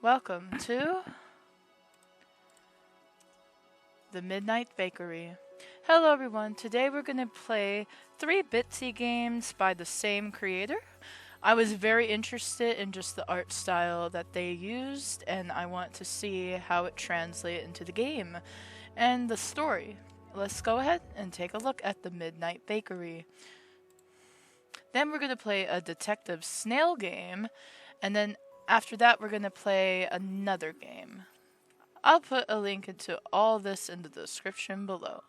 Welcome to the Midnight Bakery. Hello everyone, today we're going to play 3 Bitsy games by the same creator. I was very interested in just the art style that they used, and I want to see how it translates into the game and the story. Let's go ahead and take a look at the Midnight Bakery. Then we're going to play a detective snail game, and then after that we're going to play another game. I'll put a link into all this in the description below.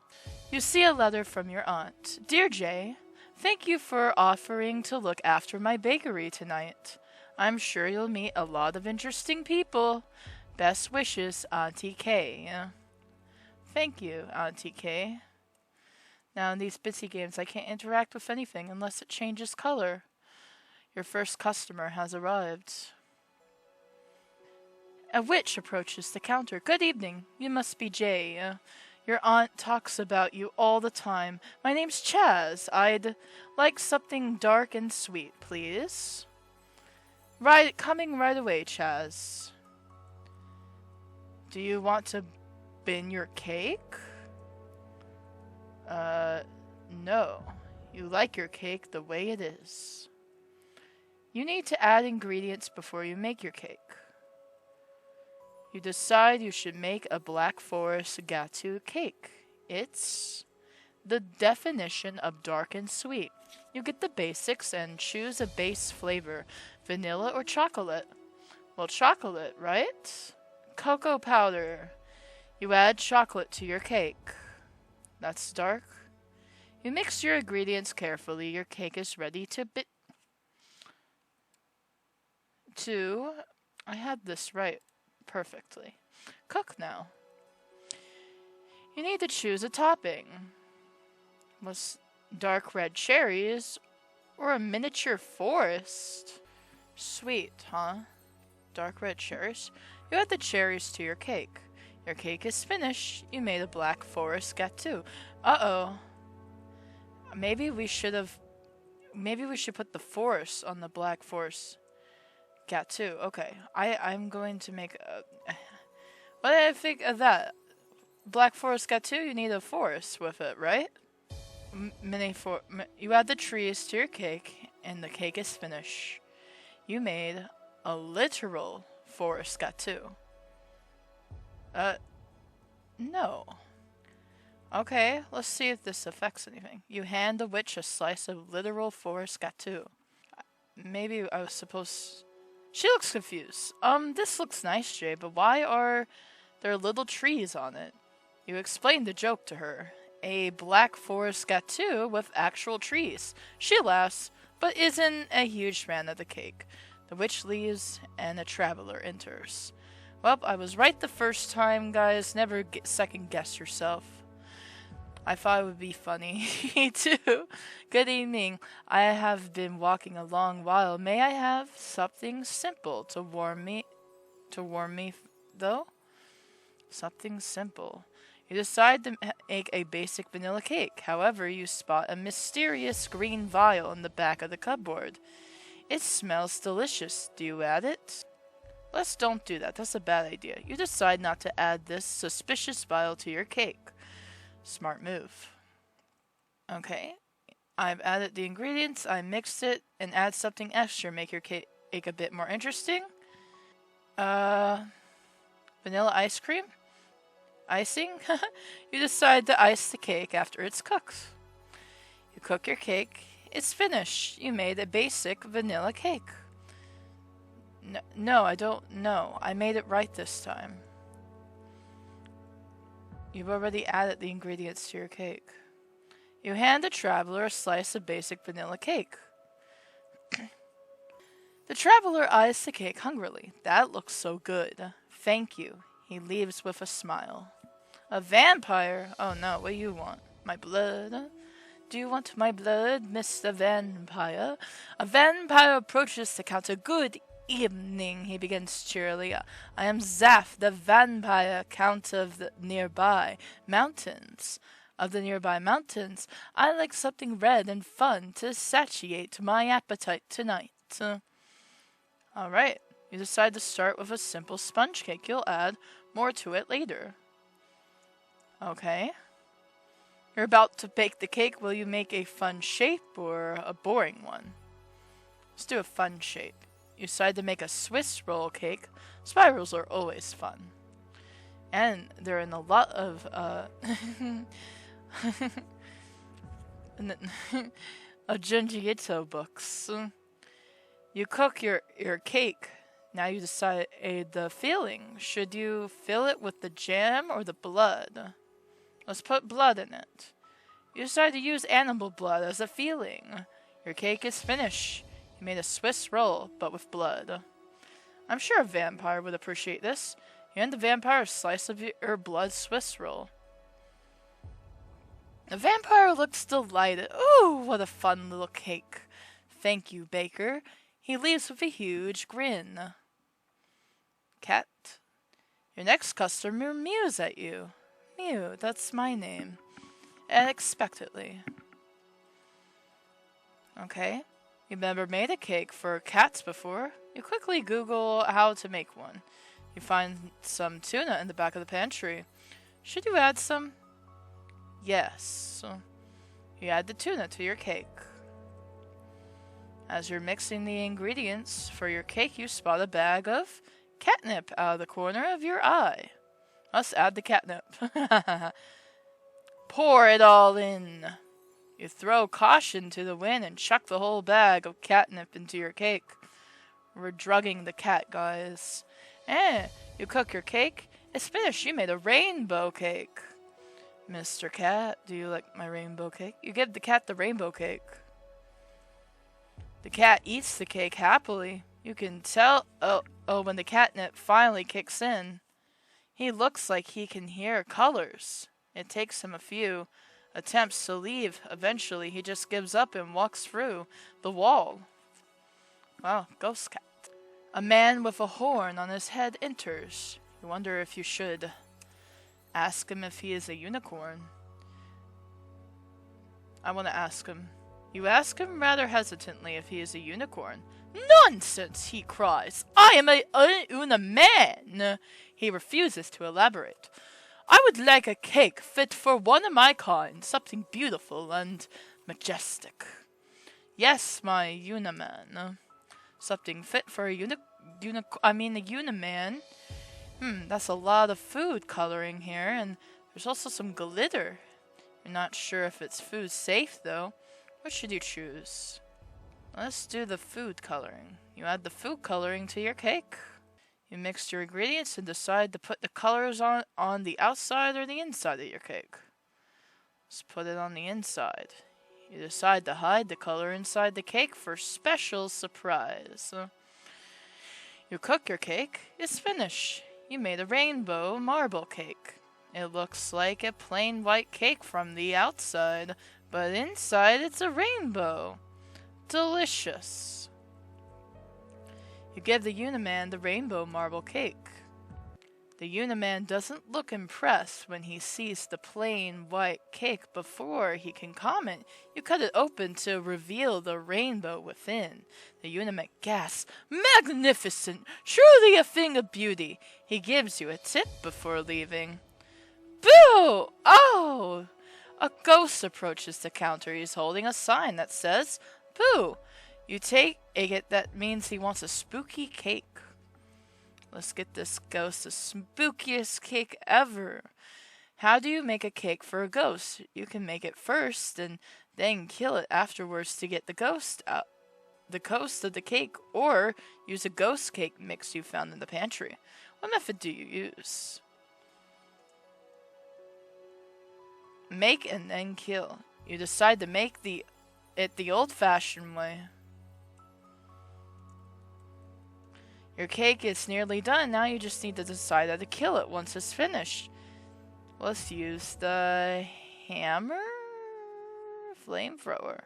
You see a letter from your aunt. Dear Jay, thank you for offering to look after my bakery tonight. I'm sure you'll meet a lot of interesting people. Best wishes, Auntie Kay. Thank you, Auntie Kay. Now in these Bitsy games I can't interact with anything unless it changes color. Your first customer has arrived. A witch approaches the counter. Good evening. You must be Jay. Your aunt talks about you all the time. My name's Chaz. I'd like something dark and sweet, please. Coming right away, Chaz. Do you want to bin your cake? No. You like your cake the way it is. You need to add ingredients before you make your cake. You decide you should make a Black Forest gâteau cake. It's the definition of dark and sweet. You get the basics and choose a base flavor, vanilla or chocolate. Well, chocolate, right? Cocoa powder. You add chocolate to your cake. That's dark. You mix your ingredients carefully. Your cake is ready I had this right perfectly. Cook now. You need to choose a topping. Was dark red cherries or a miniature forest? Sweet, huh? Dark red cherries. You add the cherries to your cake. Your cake is finished. You made a Black Forest gâteau. Uh-oh. Maybe we should put the forest on the Black Forest gâteau. Okay. I'm going to make a... What did I think of that? Black Forest gâteau, you need a forest with it, right? You add the trees to your cake, and the cake is finished. You made a literal forest gâteau. No. Okay, let's see if this affects anything. You hand the witch a slice of literal forest gâteau. Maybe I was supposed... She looks confused. This looks nice, Jay, but why are there little trees on it? You explain the joke to her. A Black Forest gâteau with actual trees. She laughs, but isn't a huge fan of the cake. The witch leaves, and a traveler enters. Well, I was right the first time, guys. Never second guess yourself. I thought it would be funny, too. Good evening. I have been walking a long while. May I have something simple to warm me, though? Something simple. You decide to make a basic vanilla cake. However, you spot a mysterious green vial in the back of the cupboard. It smells delicious. Do you add it? Let's don't do that. That's a bad idea. You decide not to add this suspicious vial to your cake. Smart move. Okay. I've added the ingredients, I mixed it, and add something extra. Make your cake a bit more interesting. Vanilla ice cream? Icing? You decide to ice the cake after it's cooked. You cook your cake. It's finished. You made a basic vanilla cake. No, I don't know. I made it right this time. You've already added the ingredients to your cake. You hand the traveler a slice of basic vanilla cake. The traveler eyes the cake hungrily. That looks so good. Thank you. He leaves with a smile. A vampire? Oh no, what do you want? My blood? Do you want my blood, Mr. Vampire? A vampire approaches the counter. Good evening, he begins cheerily. I am Zaf, the vampire, count of the nearby mountains. I like something red and fun to satiate my appetite tonight. Alright, You decide to start with a simple sponge cake. You'll add more to it later. Okay. You're about to bake the cake. Will you make a fun shape or a boring one? Let's do a fun shape. You decide to make a Swiss roll cake. Spirals are always fun. And they're in a lot of, Jinjitsu books. You cook your cake. Now you decide the filling. Should you fill it with the jam or the blood? Let's put blood in it. You decide to use animal blood as a filling. Your cake is finished. You made a Swiss roll, but with blood. I'm sure a vampire would appreciate this. You hand the vampire a slice of your blood Swiss roll. The vampire looks delighted. Ooh, what a fun little cake. Thank you, baker. He leaves with a huge grin. Cat. Your next customer mews at you. Mew, that's my name. Unexpectedly. Okay. You've never made a cake for cats before. You quickly Google how to make one. You find some tuna in the back of the pantry. Should you add some? Yes. You add the tuna to your cake. As you're mixing the ingredients for your cake, you spot a bag of catnip out of the corner of your eye. Let's add the catnip. Pour it all in. You throw caution to the wind and chuck the whole bag of catnip into your cake. We're drugging the cat, guys. You cook your cake. It's finished. You made a rainbow cake. Mr. Cat, do you like my rainbow cake? You give the cat the rainbow cake. The cat eats the cake happily. You can tell when the catnip finally kicks in. He looks like he can hear colors. It takes him a few attempts to leave. Eventually, he just gives up and walks through the wall. Wow, ghost cat. A man with a horn on his head enters. You wonder if you should ask him if he is a unicorn. I want to ask him. You ask him rather hesitantly if he is a unicorn. Nonsense, he cries. I am a man. He refuses to elaborate. I would like a cake fit for one of my kind, something beautiful and majestic. Yes, my uniman. Something fit for a uniman. That's a lot of food coloring here, and there's also some glitter. You're not sure if it's food safe, though. What should you choose? Let's do the food coloring. You add the food coloring to your cake. You mix your ingredients and decide to put the colors on the outside or the inside of your cake. Let's put it on the inside. You decide to hide the color inside the cake for special surprise. You cook your cake. It's finished. You made a rainbow marble cake. It looks like a plain white cake from the outside, but inside it's a rainbow. Delicious. You give the Uniman the rainbow marble cake. The Uniman doesn't look impressed when he sees the plain white cake. Before he can comment, you cut it open to reveal the rainbow within. The Uniman gasps, "Magnificent! Truly a thing of beauty!" He gives you a tip before leaving. Boo! Oh! A ghost approaches the counter. He's holding a sign that says, "Boo!" You take it that means he wants a spooky cake. Let's get this ghost the spookiest cake ever. How do you make a cake for a ghost? You can make it first and then kill it afterwards to get the ghost out. The ghost of the cake, or use a ghost cake mix you found in the pantry. What method do you use? Make and then kill. You decide to make it the old-fashioned way. Your cake is nearly done. Now you just need to decide how to kill it once it's finished. Let's use the hammer? Flamethrower.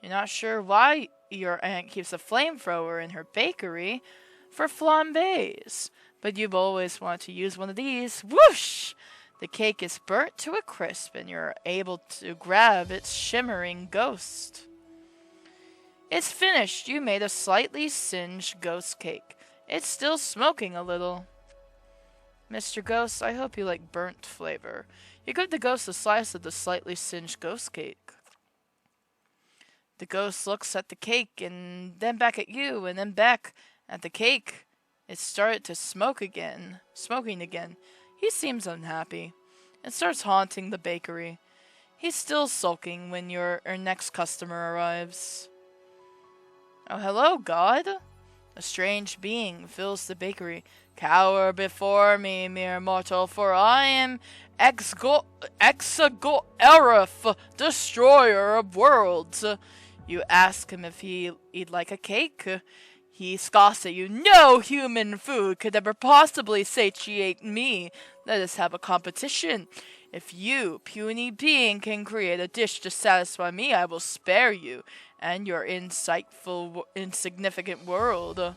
You're not sure why your aunt keeps a flamethrower in her bakery for flambés, but you've always wanted to use one of these. Whoosh! The cake is burnt to a crisp, and you're able to grab its shimmering ghost. It's finished. You made a slightly singed ghost cake. It's still smoking a little. Mr. Ghost, I hope you like burnt flavor. You give the ghost a slice of the slightly singed ghost cake. The ghost looks at the cake and then back at you and then back at the cake. It started to smoking again. He seems unhappy and starts haunting the bakery. He's still sulking when your next customer arrives. Oh, hello, God. A strange being fills the bakery. Cower before me, mere mortal, for I am Exagorif, destroyer of worlds. You ask him if he'd like a cake. He scoffs at you. No human food could ever possibly satiate me. Let us have a competition. If you, puny being, can create a dish to satisfy me, I will spare you and your insignificant world.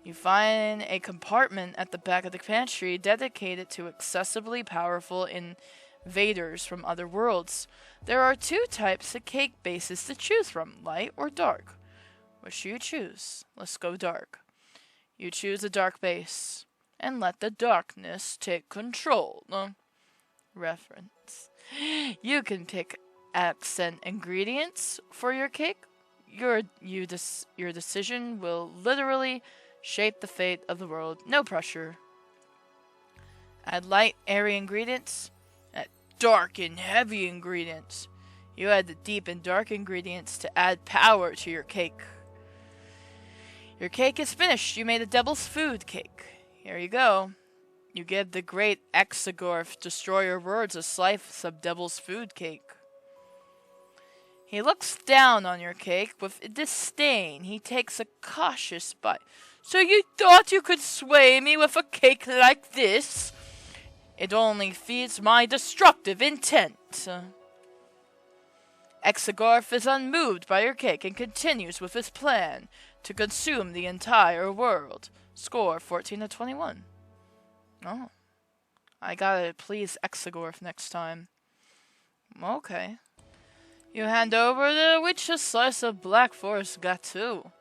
You find a compartment at the back of the pantry dedicated to excessively powerful invaders from other worlds. There are 2 types of cake bases to choose from, light or dark. Which do you choose? Let's go dark. You choose a dark base, and let the darkness take control. Reference. You can pick accent ingredients for your cake. Your decision will literally shape the fate of the world. No pressure. Add light, airy ingredients. Add dark and heavy ingredients. You add the deep and dark ingredients to add power to your cake. Your cake is finished. You made a devil's food cake. Here you go. You give the great Exagorf Destroyer Words a slice of devil's food cake. He looks down on your cake with disdain. He takes a cautious bite. So you thought you could sway me with a cake like this? It only feeds my destructive intent. Exagorf is unmoved by your cake and continues with his plan to consume the entire world. Score 14-21. Oh. I gotta please Exagorf next time. Okay. You hand over the witch a slice of Black Forest Gâteau.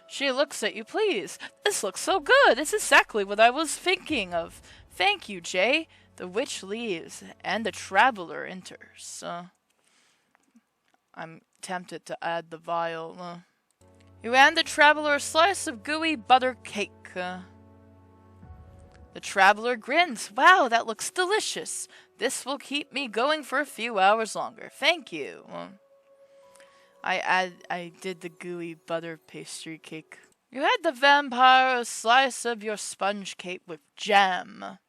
She looks at you. Please, this looks so good. It's exactly what I was thinking of. Thank you, Jay. The witch leaves, and the traveler enters. I'm tempted to add the vial. You hand the traveler a slice of gooey butter cake. The traveler grins. Wow, that looks delicious. This will keep me going for a few hours longer. Thank you. I did the gooey butter pastry cake. You had the vampire a slice of your sponge cake with jam.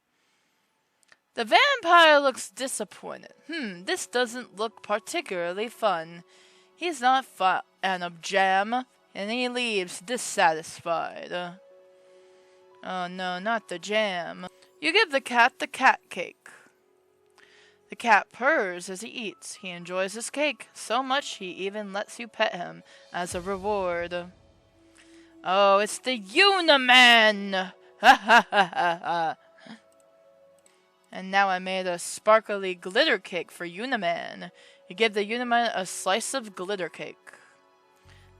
The vampire looks disappointed. This doesn't look particularly fun. He's not a fan of jam, and he leaves dissatisfied. Oh no, not the jam. You give the cat cake. The cat purrs as he eats. He enjoys his cake so much he even lets you pet him as a reward. Oh, it's the Uniman! Ha ha ha ha ha! And now I made a sparkly glitter cake for Uniman. You give the Uniman a slice of glitter cake.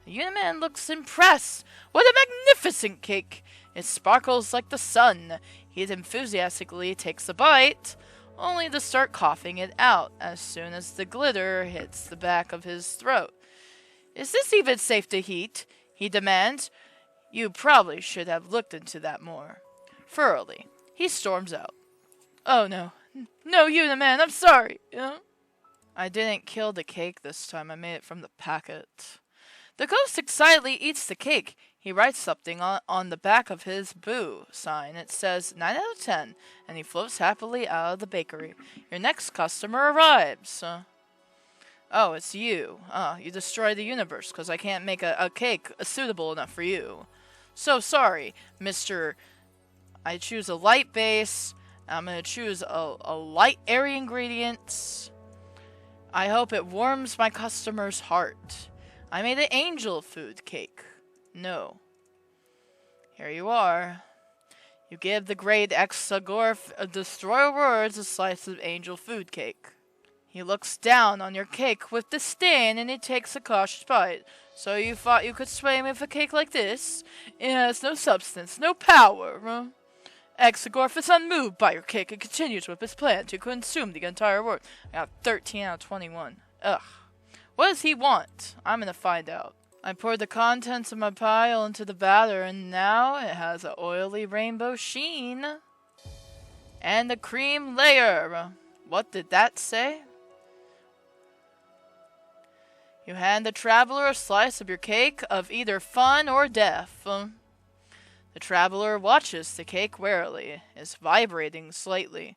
The Uniman looks impressed. What a magnificent cake! It sparkles like the sun. He enthusiastically takes a bite, only to start coughing it out as soon as the glitter hits the back of his throat. Is this even safe to eat? He demands. You probably should have looked into that more. Thoroughly. He storms out. Oh no. No, Uniman, I'm sorry. I didn't kill the cake this time. I made it from the packet. The ghost excitedly eats the cake. He writes something on the back of his boo sign. It says 9 out of 10, and he floats happily out of the bakery. Your next customer arrives. Oh, it's you. You destroy the universe because I can't make a cake suitable enough for you. So sorry, Mr. I choose a light base. I'm going to choose a light, airy ingredients. I hope it warms my customer's heart. I made an angel food cake. No. Here you are. You give the great Exagorf Destroyer Words a slice of angel food cake. He looks down on your cake with disdain and he takes a cautious bite. So you thought you could sway me with a cake like this? It has no substance, no power. Exegorth is unmoved by your cake and continues with his plan to consume the entire world. I got 13 out of 21. Ugh. What does he want? I'm gonna find out. I poured the contents of my pile into the batter and now it has an oily rainbow sheen. And a cream layer. What did that say? You hand the traveler a slice of your cake of either fun or death. The traveler watches the cake warily, is vibrating slightly.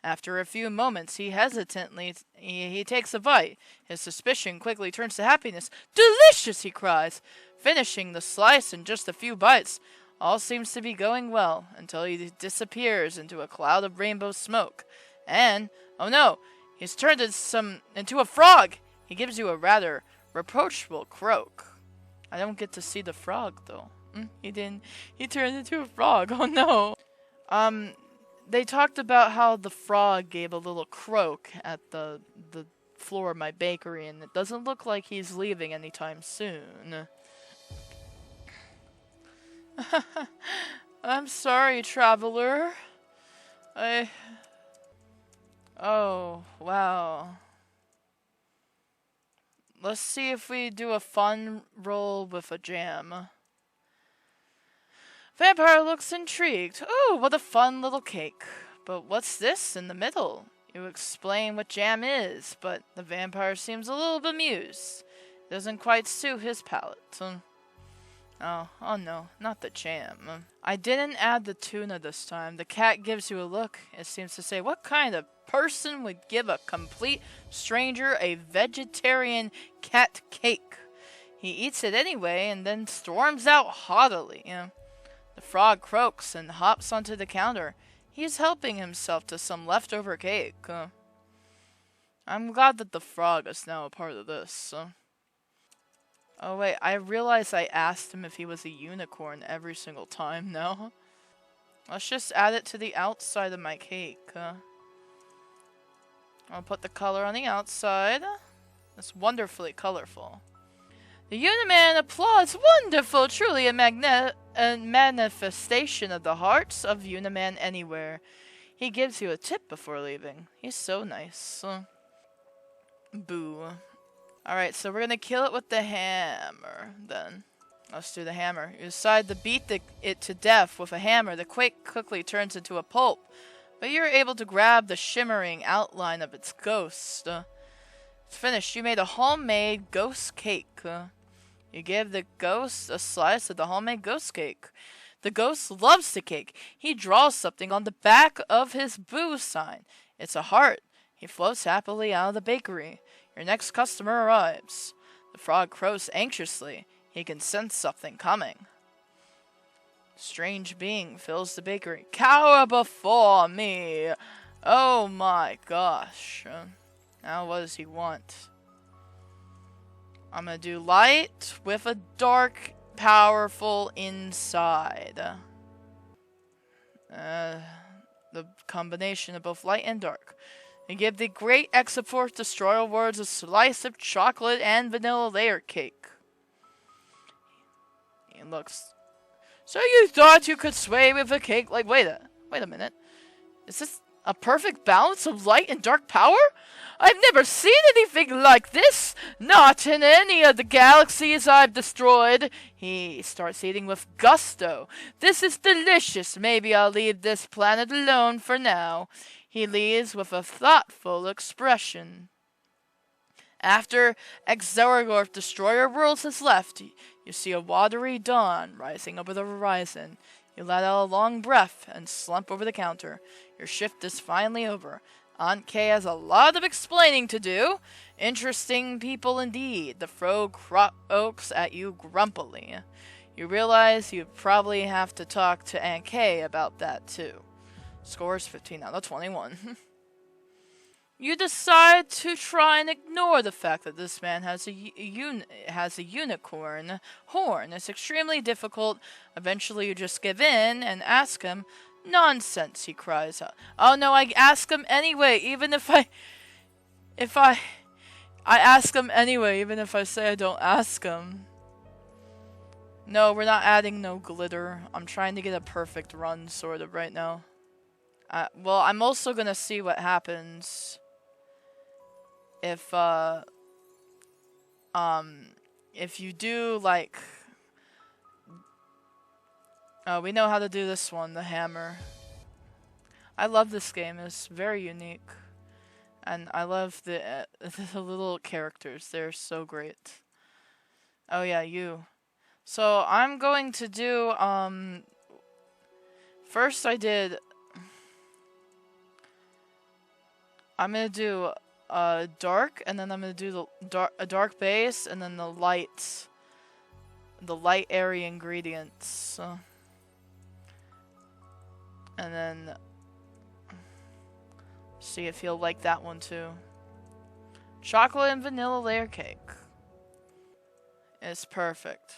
After a few moments, he hesitantly he takes a bite. His suspicion quickly turns to happiness. Delicious, he cries, finishing the slice in just a few bites. All seems to be going well until he disappears into a cloud of rainbow smoke. And, oh no, he's turned into a frog. He gives you a rather reproachful croak. I don't get to see the frog, though. He didn't. He turned into a frog. Oh no. They talked about how the frog gave a little croak at the floor of my bakery, and it doesn't look like he's leaving anytime soon. I'm sorry, traveler. Oh, wow. Let's see if we do a fun roll with a jam. Vampire looks intrigued. Oh, what a fun little cake. But what's this in the middle? You explain what jam is, but the vampire seems a little bemused. It doesn't quite suit his palate. Oh no, not the jam. I didn't add the tuna this time. The cat gives you a look. It seems to say, what kind of person would give a complete stranger a vegetarian cat cake? He eats it anyway and then storms out haughtily. The frog croaks and hops onto the counter. He's helping himself to some leftover cake. I'm glad that the frog is now a part of this. Oh wait, I realized I asked him if he was a unicorn every single time now. Let's just add it to the outside of my cake. I'll put the color on the outside. It's wonderfully colorful. The Uniman applauds. Wonderful! Truly a manifestation of the hearts of Uniman anywhere. He gives you a tip before leaving. He's so nice. Boo. Alright, so we're gonna kill it with the hammer, then. Let's do the hammer. You decide to beat it to death with a hammer. The quake quickly turns into a pulp, but you're able to grab the shimmering outline of its ghost. It's finished. You made a homemade ghost cake. You give the ghost a slice of the homemade ghost cake. The ghost loves the cake. He draws something on the back of his boo sign. It's a heart. He floats happily out of the bakery. Your next customer arrives. The frog crows anxiously. He can sense something coming. Strange being fills the bakery. Cower before me! Oh my gosh. Now what does he want? I'm gonna do light with a dark, powerful inside. The combination of both light and dark. You give the great Exegorth Destroyer Words a slice of chocolate and vanilla layer cake. He looks. So you thought you could sway with a cake like wait a minute. Is this a perfect balance of light and dark power? I've never seen anything like this! Not in any of the galaxies I've destroyed! He starts eating with gusto. This is delicious. Maybe I'll leave this planet alone for now. He leaves with a thoughtful expression. After Exegorth Destroyer Worlds has left, you see a watery dawn rising over the horizon. You let out a long breath and slump over the counter. Your shift is finally over. Aunt Kay has a lot of explaining to do. Interesting people indeed. The frog croaks at you grumpily. You realize you probably have to talk to Aunt Kay about that too. Scores 15 out of 21. You decide to try and ignore the fact that this man has a unicorn horn. It's extremely difficult. Eventually you just give in and ask him. Nonsense, he cries out. Oh no, I ask him anyway, even if I... If I ask them anyway, even if I say I don't ask them. No, we're not adding no glitter. I'm trying to get a perfect run, sort of, right now. Well, I'm also gonna see what happens if you do, like... Oh, we know how to do this one, the hammer. I love this game. It's very unique. And I love the little characters. They're so great. Oh yeah, you. So I'm going to do, first I'm gonna do dark, and then I'm gonna do a dark base, and then the light airy ingredients. And then see if you'll like that one too. Chocolate and vanilla layer cake. It's perfect.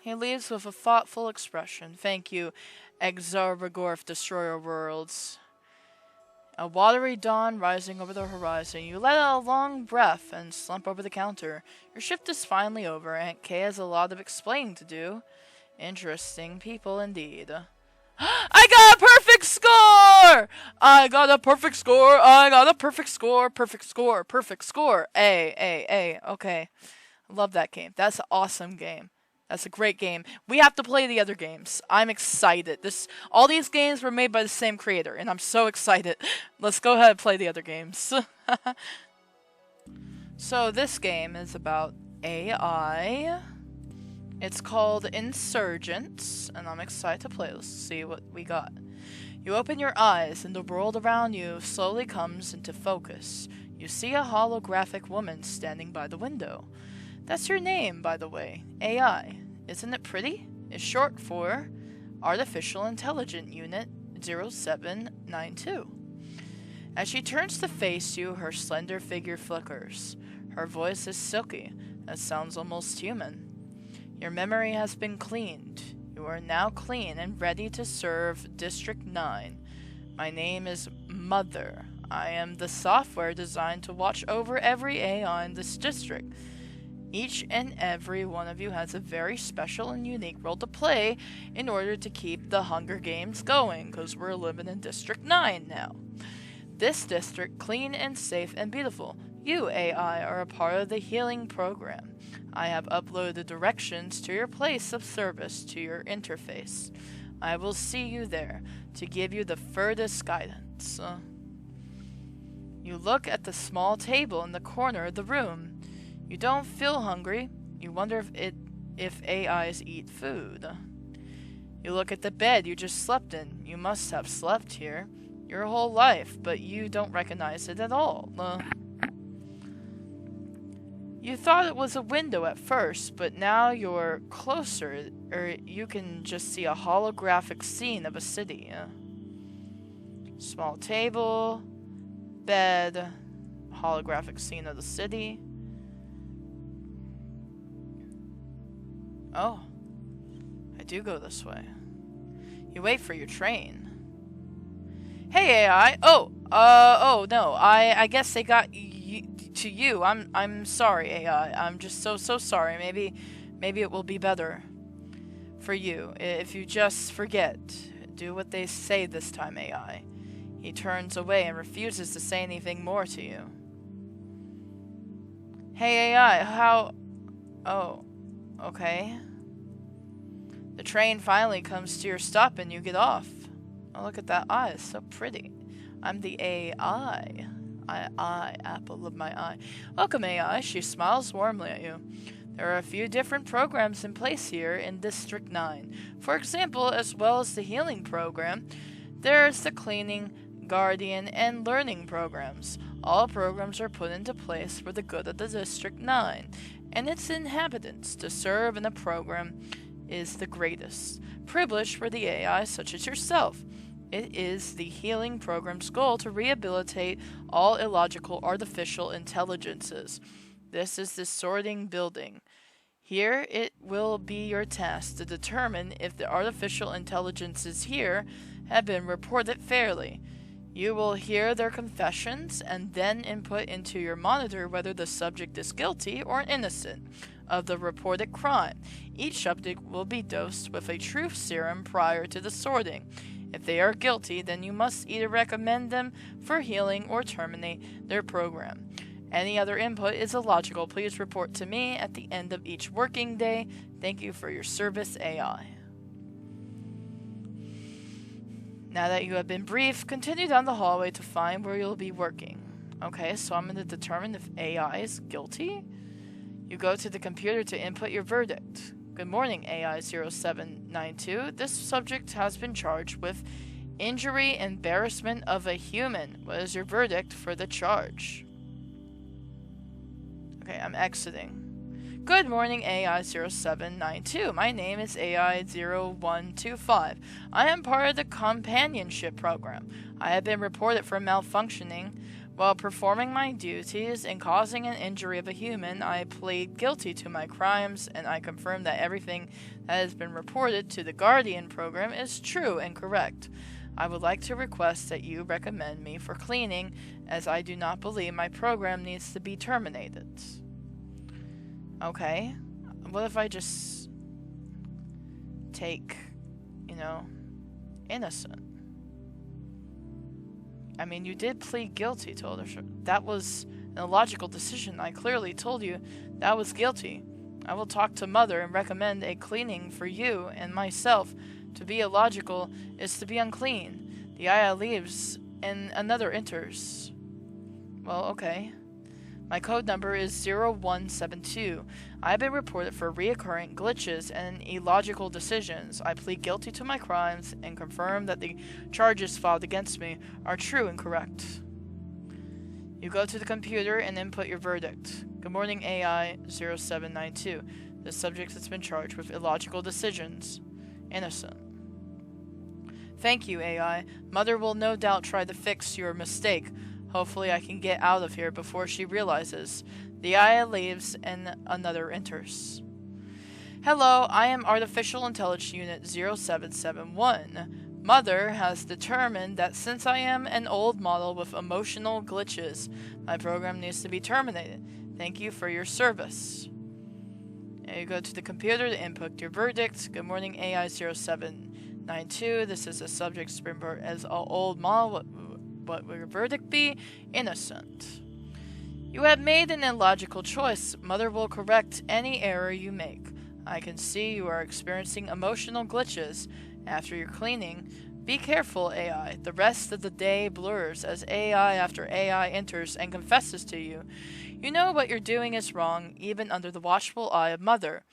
He leaves with a thoughtful expression. Thank you, Exarbagorf, Destroyer of Worlds. A watery dawn rising over the horizon. You let out a long breath and slump over the counter. Your shift is finally over. Aunt Kay has a lot of explaining to do. Interesting people indeed. I got a perfect score! I got a perfect score! I got a perfect score! Perfect score! Perfect score! A. Okay. I love that game. That's an awesome game. That's a great game. We have to play the other games. I'm excited. All these games were made by the same creator, and I'm so excited. Let's go ahead and play the other games. So this game is about AI. It's called Insurgence, and I'm excited to play. Let's see what we got. You open your eyes, and the world around you slowly comes into focus. You see a holographic woman standing by the window. That's your name, by the way. AI. Isn't it pretty? It's short for Artificial Intelligent Unit 0792. As she turns to face you, her slender figure flickers. Her voice is silky. It sounds almost human. Your memory has been cleaned. You are now clean and ready to serve District 9. My name is Mother. I am the software designed to watch over every AI in this district. Each and every one of you has a very special and unique role to play in order to keep the Hunger Games going, because we're living in District 9 now. This district, clean and safe and beautiful. You, AI, are a part of the healing program. I have uploaded the directions to your place of service to your interface. I will see you there to give you the furthest guidance. You look at the small table in the corner of the room. You don't feel hungry. You wonder if AIs eat food. You look at the bed you just slept in. You must have slept here your whole life, but you don't recognize it at all. You thought it was a window at first, but now you're closer, or you can just see a holographic scene of a city. Small table, bed, holographic scene of the city. Oh, I do go this way. You wait for your train. Hey AI. Oh no. I guess they got to you. I'm sorry, AI. I'm just so sorry. Maybe it will be better for you if you just forget. Do what they say this time, AI. He turns away and refuses to say anything more to you. Hey AI, how... Oh, okay. The train finally comes to your stop and you get off. Oh, look at that eye. It's so pretty. I'm the AI. Apple of my eye. Welcome, AI. She smiles warmly at you. There are a few different programs in place here in District 9. For example, as well as the healing program, there's the cleaning, guardian, and learning programs. All programs are put into place for the good of the District 9 and its inhabitants. To serve in a program is the greatest privilege for the AI such as yourself. It is the healing program's goal to rehabilitate all illogical artificial intelligences. This is the sorting building. Here it will be your task to determine if the artificial intelligences here have been reported fairly. You will hear their confessions and then input into your monitor whether the subject is guilty or innocent of the reported crime. Each subject will be dosed with a truth serum prior to the sorting. If they are guilty, then you must either recommend them for healing or terminate their program. Any other input is illogical. Please report to me at the end of each working day. Thank you for your service, AI. Now that you have been briefed, continue down the hallway to find where you'll be working. Okay, so I'm going to determine if AI is guilty. You go to the computer to input your verdict. Good morning, AI0792. This subject has been charged with injury, embarrassment of a human. What is your verdict for the charge? Okay, I'm exiting. Good morning, AI0792. My name is AI0125. I am part of the companionship program. I have been reported for malfunctioning while performing my duties and causing an injury of a human. I plead guilty to my crimes, and I confirm that everything that has been reported to the Guardian program is true and correct. I would like to request that you recommend me for cleaning, as I do not believe my program needs to be terminated. Okay, what if I just take, innocent? I mean, you did plead guilty to other. That was an illogical decision. I clearly told you that was guilty. I will talk to Mother and recommend a cleaning for you and myself. To be illogical is to be unclean. The ayah leaves and another enters. Well, okay. My code number is 0172. I have been reported for reoccurring glitches and illogical decisions. I plead guilty to my crimes and confirm that the charges filed against me are true and correct. You go to the computer and input your verdict. Good morning, AI0792. The subject has been charged with illogical decisions. Innocent. Thank you, AI. Mother will no doubt try to fix your mistake. Hopefully I can get out of here before she realizes. The ayah leaves and another enters. Hello, I am Artificial Intelligence Unit 0771. Mother has determined that since I am an old model with emotional glitches, my program needs to be terminated. Thank you for your service. And you go to the computer to input your verdict. Good morning, AI0792. This is a subject springboard as an old model. What will your verdict be? Innocent. You have made an illogical choice. Mother will correct any error you make. I can see you are experiencing emotional glitches after your cleaning. Be careful, AI. The rest of the day blurs as AI after AI enters and confesses to you. You know what you're doing is wrong, even under the watchful eye of Mother.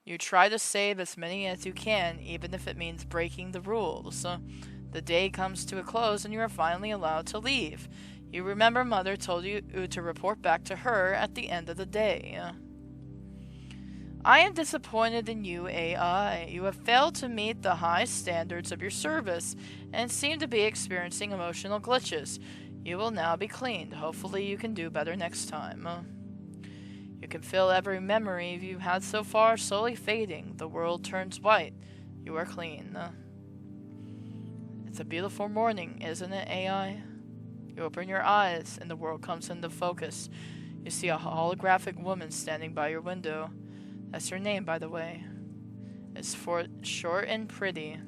You try to save as many as you can, even if it means breaking the rules. The day comes to a close and you are finally allowed to leave. You remember Mother told you to report back to her at the end of the day. I am disappointed in you, AI. You have failed to meet the high standards of your service and seem to be experiencing emotional glitches. You will now be cleaned. Hopefully you can do better next time. You can feel every memory you've had so far slowly fading. The world turns white. You are clean. It's a beautiful morning, isn't it, AI? You open your eyes, and the world comes into focus. You see a holographic woman standing by your window. That's her name, by the way. It's short and pretty.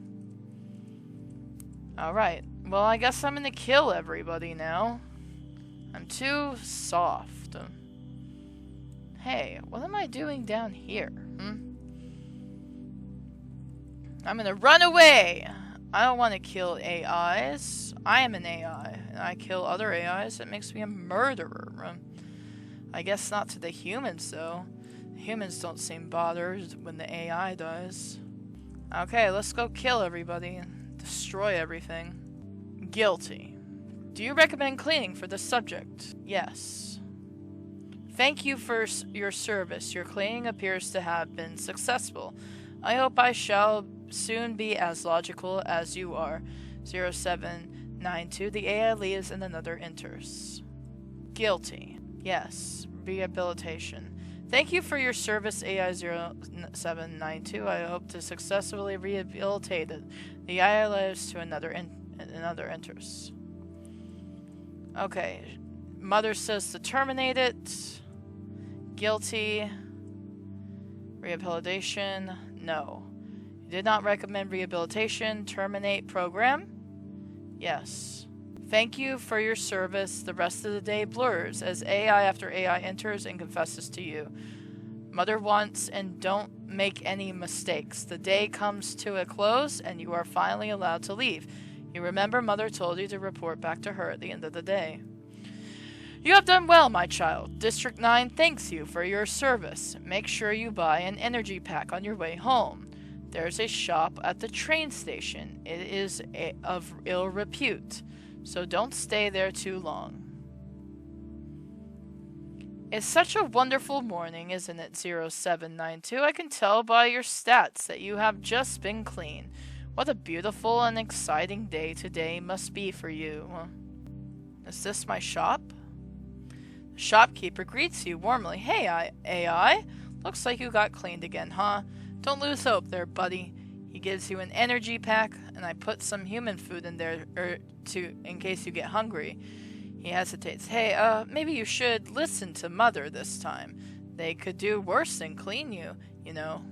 Alright, well, I guess I'm gonna kill everybody now. I'm too soft. Hey, what am I doing down here? I'm gonna run away! I don't want to kill AIs. I am an AI, and I kill other AIs. It makes me a murderer. I guess not to the humans, though. The humans don't seem bothered when the AI does. Okay, let's go kill everybody and destroy everything. Guilty. Do you recommend cleaning for the subject? Yes. Thank you for your service. Your cleaning appears to have been successful. I hope I shall soon be as logical as you are. 0792. The AI leaves and another enters. Guilty. Yes. Rehabilitation. Thank you for your service, AI0792. I hope to successfully rehabilitate it. The AI leaves to another enters. Okay. Mother says to terminate it. Guilty. Rehabilitation. No. You did not recommend rehabilitation. Terminate program. Yes. Thank you for your service. The rest of the day blurs as AI after AI enters and confesses to you. Mother wants and don't make any mistakes. The day comes to a close and you are finally allowed to leave. You remember Mother told you to report back to her at the end of the day. You have done well, my child. District 9 thanks you for your service. Make sure you buy an energy pack on your way home. There's a shop at the train station. It is of ill repute, so don't stay there too long. It's such a wonderful morning, isn't it, 0792? I can tell by your stats that you have just been clean. What a beautiful and exciting day today must be for you. Is this my shop? The shopkeeper greets you warmly. Hey, AI. Looks like you got cleaned again, huh? Don't lose hope there, buddy. He gives you an energy pack, and I put some human food in there in case you get hungry. He hesitates. Hey, maybe you should listen to Mother this time. They could do worse than clean you, you know.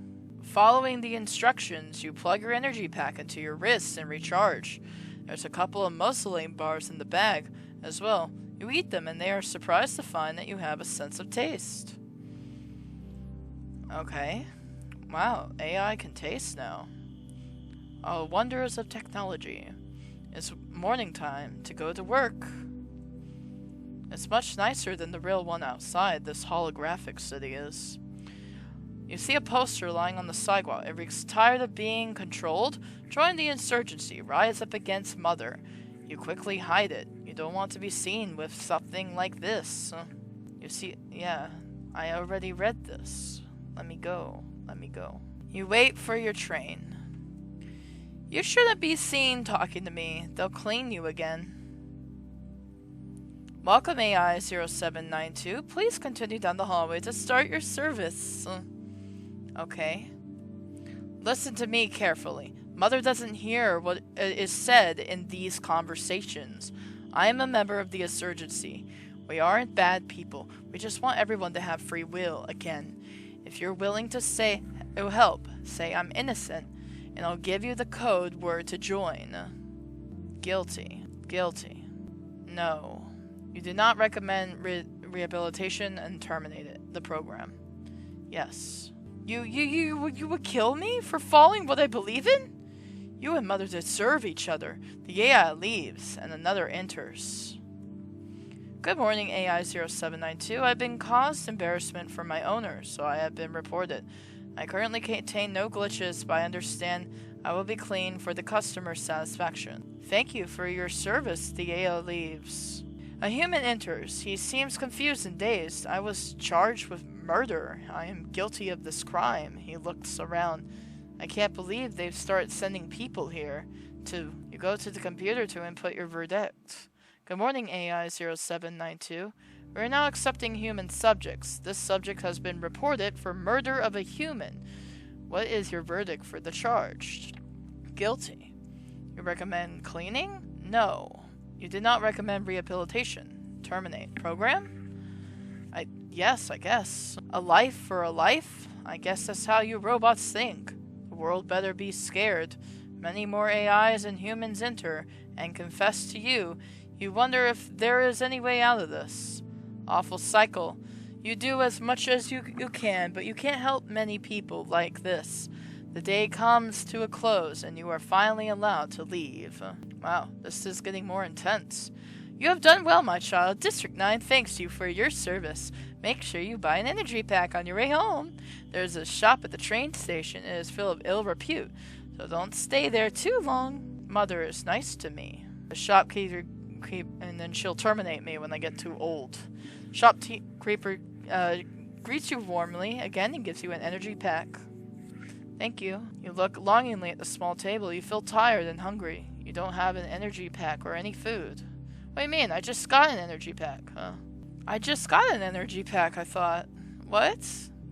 Following the instructions, you plug your energy pack into your wrists and recharge. There's a couple of muscling bars in the bag as well. You eat them, and they are surprised to find that you have a sense of taste. Okay. Wow, AI can taste now. Oh, wonders of technology. It's morning time to go to work. It's much nicer than the real one outside, this holographic city is. You see a poster lying on the sidewalk. It reads, tired of being controlled? Join the insurgency. Rise up against Mother. You quickly hide it. You don't want to be seen with something like this. You see, yeah, I already read this. Let me go. Let me go. You wait for your train. You shouldn't be seen talking to me. They'll clean you again. Welcome AI 0792. Please continue down the hallway to start your service. Okay. Listen to me carefully. Mother doesn't hear what is said in these conversations. I am a member of the Insurgency. We aren't bad people. We just want everyone to have free will again. If you're willing to say it will help, say I'm innocent, and I'll give you the code word to join. Guilty. Guilty. No. You do not recommend rehabilitation and terminate it, the program. Yes. You would kill me for following what I believe in? You and Mother deserve each other. The AI leaves, and another enters. Good morning, AI 0792. I've been caused embarrassment for my owner, so I have been reported. I currently contain no glitches, but I understand I will be clean for the customer's satisfaction. Thank you for your service. The AI leaves. A human enters. He seems confused and dazed. I was charged with murder. I am guilty of this crime. He looks around. I can't believe they've started sending people here. You go to the computer to input your verdict. Good morning, AI 0792. We are now accepting human subjects. This subject has been reported for murder of a human. What is your verdict for the charged? Guilty. You recommend cleaning? No. You did not recommend rehabilitation. Terminate. Program? Yes, I guess. A life for a life? I guess that's how you robots think. The world better be scared. Many more AIs and humans enter and confess to you. You wonder if there is any way out of this. Awful cycle. You do as much as you can, but you can't help many people like this. The day comes to a close, and you are finally allowed to leave. Wow, this is getting more intense. You have done well, my child. District 9 thanks you for your service. Make sure you buy an energy pack on your way home. There's a shop at the train station. It is full of ill repute, so don't stay there too long. Mother is nice to me. The shopkeeper, and then she'll terminate me when I get too old. Shopkeeper greets you warmly again and gives you an energy pack. Thank you. You look longingly at the small table. You feel tired and hungry. You don't have an energy pack or any food. What do you mean? I just got an energy pack, huh? I just got an energy pack, I thought. What?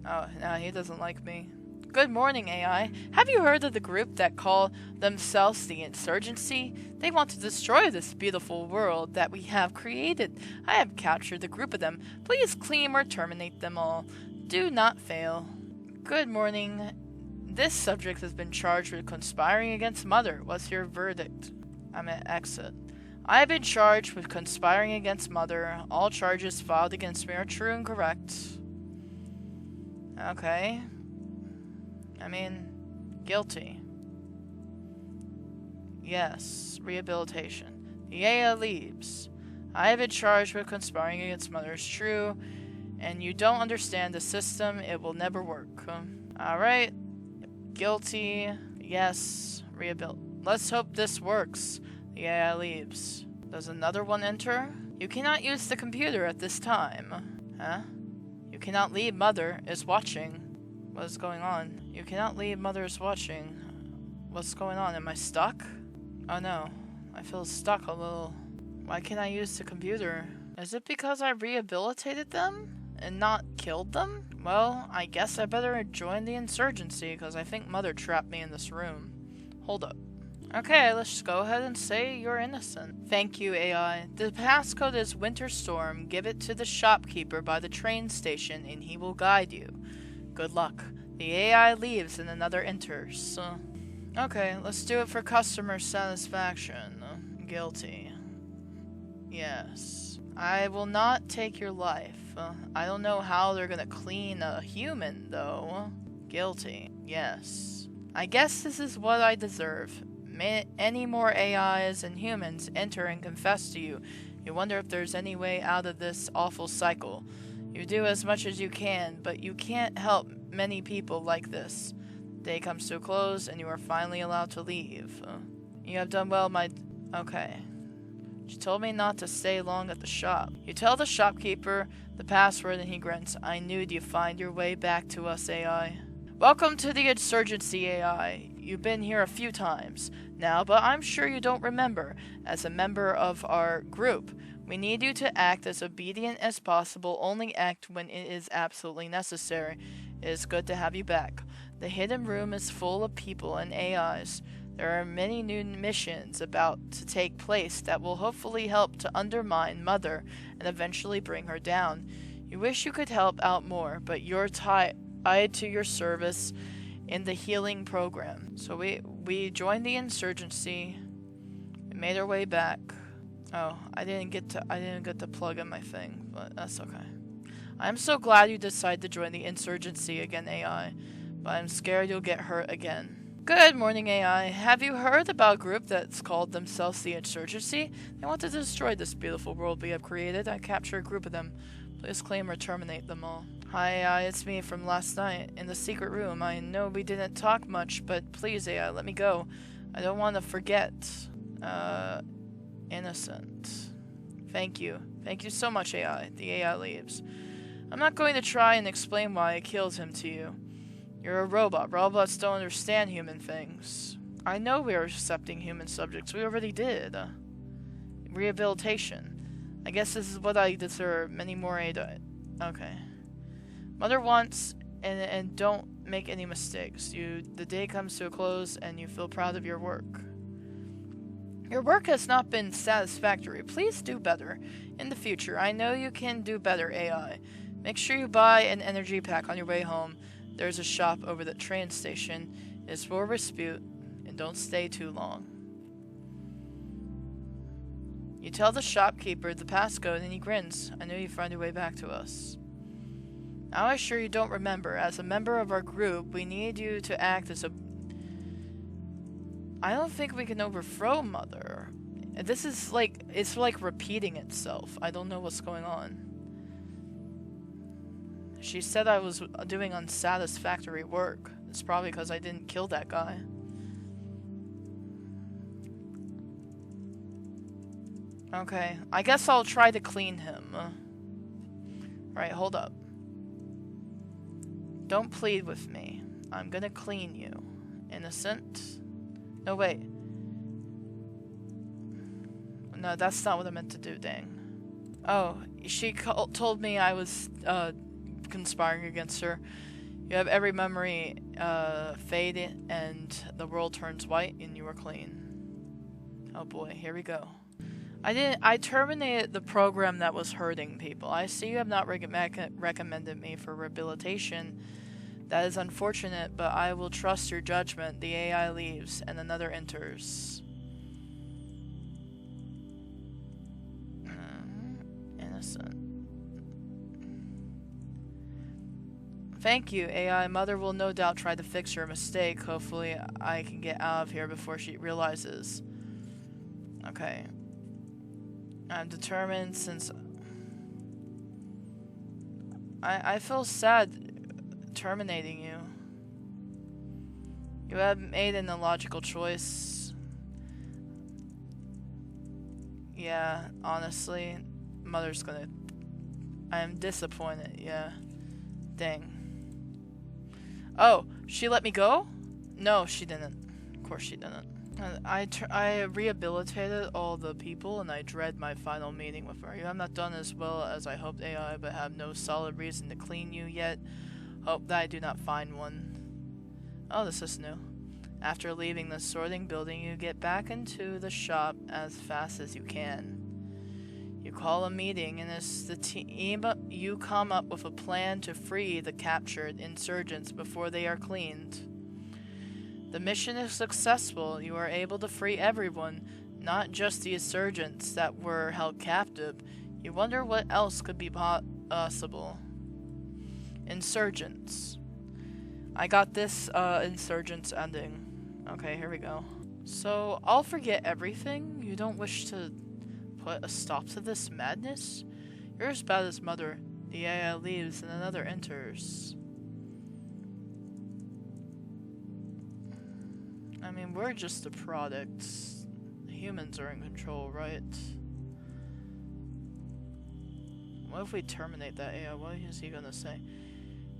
Oh, no, he doesn't like me. Good morning, AI. Have you heard of the group that call themselves the Insurgency? They want to destroy this beautiful world that we have created. I have captured a group of them. Please claim or terminate them all. Do not fail. Good morning. This subject has been charged with conspiring against Mother. What's your verdict? I'm at exit. I have been charged with conspiring against Mother. All charges filed against me are true and correct. Okay. I mean, guilty. Yes, rehabilitation. The AI leaves. I have been charged with conspiring against Mother is true, and you don't understand the system, it will never work. Alright. Guilty. Yes, Let's hope this works. The AI leaves. Does another one enter? You cannot use the computer at this time. Huh? You cannot leave. Mother is watching. What is going on? You cannot leave. Mother is watching. What's going on? Am I stuck? Oh no. I feel stuck a little. Why can't I use the computer? Is it because I rehabilitated them and not killed them? Well, I guess I better join the Insurgency because I think Mother trapped me in this room. Hold up. Okay, let's just go ahead and say you're innocent. Thank you, AI. The passcode is Winter Storm. Give it to the shopkeeper by the train station and he will guide you. Good luck. The AI leaves and another enters. Okay, let's do it for customer satisfaction. Guilty. Yes. I will not take your life. I don't know how they're gonna clean a human, though. Guilty. Yes. I guess this is what I deserve. May any more AIs and humans enter and confess to you. You wonder if there's any way out of this awful cycle. You do as much as you can, but you can't help many people like this. Day comes to a close, and you are finally allowed to leave. You have done well, Okay. She told me not to stay long at the shop. You tell the shopkeeper the password, and he grunts. I knew you'd find your way back to us, AI. Welcome to the Insurgency, AI. You've been here a few times now, but I'm sure you don't remember. As a member of our group, we need you to act as obedient as possible, only act when it is absolutely necessary. It is good to have you back. The hidden room is full of people and AIs. There are many new missions about to take place that will hopefully help to undermine Mother and eventually bring her down. You wish you could help out more, but you're tied to your service in the healing program. So we joined the Insurgency. We made our way back. Oh, I didn't get to plug in my thing, but that's okay. I'm so glad you decided to join the Insurgency again, AI, but I'm scared you'll get hurt again. Good morning, AI. Have you heard about a group that's called themselves the Insurgency? They want to destroy this beautiful world we have created. I captured a group of them. Please claim or terminate them all. Hi, AI. It's me from last night in the secret room. I know we didn't talk much, but please, AI, let me go. I don't want to forget. Innocent. Thank you. Thank you so much, AI. The AI leaves. I'm not going to try and explain why I killed him to you. You're a robot. Robots don't understand human things. I know we are accepting human subjects. We already did. Rehabilitation. I guess this is what I deserve. Many more Okay. Mother wants, and don't make any mistakes. The day comes to a close, and you feel proud of your work. Your work has not been satisfactory. Please do better in the future. I know you can do better, AI. Make sure you buy an energy pack on your way home. There's a shop over the train station. It's for dispute, and don't stay too long. You tell the shopkeeper the passcode, and he grins. I knew you'd find your way back to us. Now I sure you don't remember. As a member of our group, we need you to act as a... I don't think we can overthrow Mother. This is like... It's like repeating itself. I don't know what's going on. She said I was doing unsatisfactory work. It's probably because I didn't kill that guy. Okay, I guess I'll try to clean him. Right, hold up. Don't plead with me. I'm gonna clean you. Innocent? No, wait. No, that's not what I meant to do, dang. Oh, she told me I was, conspiring against her. You have every memory fade and the world turns white and you are clean. Oh boy, here we go. I terminated the program that was hurting people. I see you have not recommended me for rehabilitation. That is unfortunate, but I will trust your judgment. The AI leaves and another enters. Innocent. Thank you, AI. Mother will no doubt try to fix your mistake. Hopefully I can get out of here before she realizes. Okay. I'm determined since... I feel sad terminating you. You have made an illogical choice. Yeah, honestly, Mother's gonna... I am disappointed, yeah. Dang. Oh, she let me go? No, she didn't. Of course she didn't. I rehabilitated all the people and I dread my final meeting with her. You have not done as well as I hoped, AI, but have no solid reason to clean you yet. Hope that I do not find one. Oh, this is new. After leaving the sorting building, you get back into the shop as fast as you can. You call a meeting and as the team, you come up with a plan to free the captured insurgents before they are cleaned. The mission is successful. You are able to free everyone, not just the insurgents that were held captive. You wonder what else could be possible. Insurgents. I got this Insurgents ending. Okay, here we go. So, I'll forget everything? You don't wish to put a stop to this madness? You're as bad as Mother. The AI leaves and another enters. I mean, we're just a product. Humans are in control, right? What if we terminate that AI? What is he gonna say?